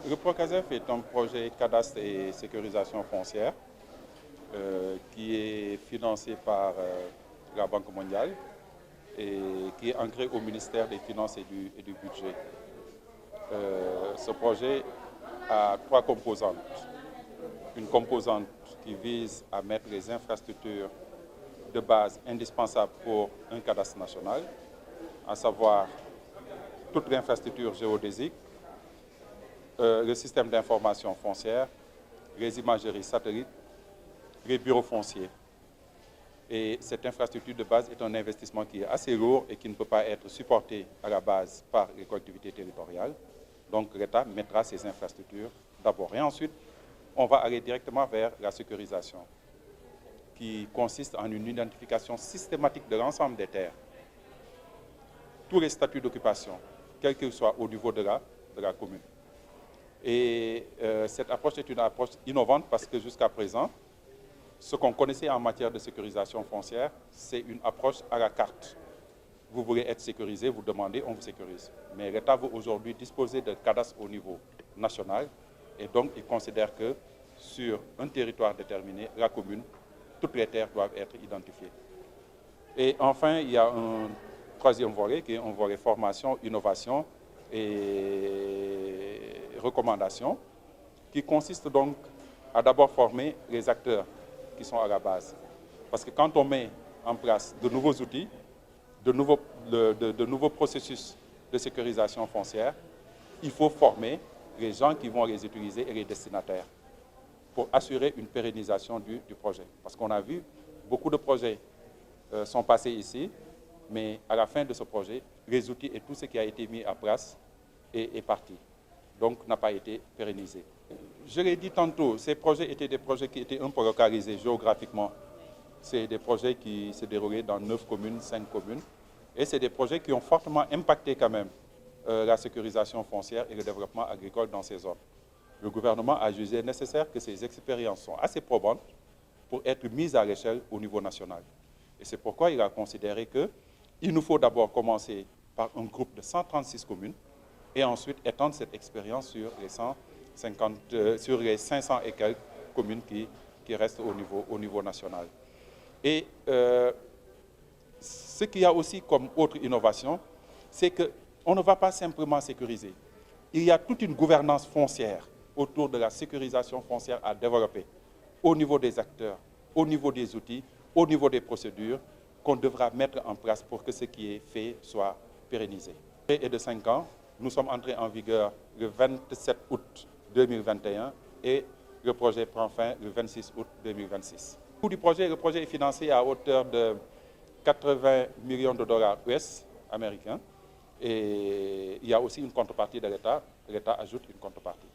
Le Procasef est un projet cadastre et sécurisation foncière qui est financé par la Banque mondiale et qui est ancré au ministère des Finances et du Budget. Ce projet a trois composantes. Une composante qui vise à mettre les infrastructures de base indispensables pour un cadastre national, à savoir toute l'infrastructure géodésique, le système d'information foncière, les imageries satellites, les bureaux fonciers. Et cette infrastructure de base est un investissement qui est assez lourd et qui ne peut pas être supporté à la base par les collectivités territoriales. Donc l'État mettra ces infrastructures d'abord. Et ensuite, on va aller directement vers la sécurisation, qui consiste en une identification systématique de l'ensemble des terres, tous les statuts d'occupation, quel qu'ils soient au niveau de la commune. Et cette approche est une approche innovante parce que jusqu'à présent, ce qu'on connaissait en matière de sécurisation foncière, c'est une approche à la carte. Vous voulez être sécurisé, vous demandez, on vous sécurise. Mais l'État veut aujourd'hui disposer de cadastre au niveau national et donc il considère que sur un territoire déterminé, la commune, toutes les terres doivent être identifiées. Et enfin, il y a un troisième volet qui est un volet formation, innovation et recommandations, qui consiste donc à d'abord former les acteurs qui sont à la base. Parce que quand on met en place de nouveaux outils, de nouveaux processus de sécurisation foncière, il faut former les gens qui vont les utiliser et les destinataires pour assurer une pérennisation du projet. Parce qu'on a vu, beaucoup de projets sont passés ici, mais à la fin de ce projet, les outils et tout ce qui a été mis en place est parti. Donc n'a pas été pérennisé. Je l'ai dit tantôt, ces projets étaient des projets qui étaient un peu localisés géographiquement. C'est des projets qui se déroulaient dans 9 communes, 5 communes. Et c'est des projets qui ont fortement impacté quand même la sécurisation foncière et le développement agricole dans ces zones. Le gouvernement a jugé nécessaire que ces expériences sont assez probantes pour être mises à l'échelle au niveau national. Et c'est pourquoi il a considéré qu'il nous faut d'abord commencer par un groupe de 136 communes et ensuite étendre cette expérience sur les 500 et quelques communes qui restent au niveau national. Et ce qu'il y a aussi comme autre innovation, c'est qu'on ne va pas simplement sécuriser. Il y a toute une gouvernance foncière autour de la sécurisation foncière à développer au niveau des acteurs, au niveau des outils, au niveau des procédures qu'on devra mettre en place pour que ce qui est fait soit pérennisé. Et de 5 ans, nous sommes entrés en vigueur le 27 août 2021 et le projet prend fin le 26 août 2026. Le coût du projet, le projet est financé à hauteur de 80 millions de dollars US américains et il y a aussi une contrepartie de l'État. L'État ajoute une contrepartie.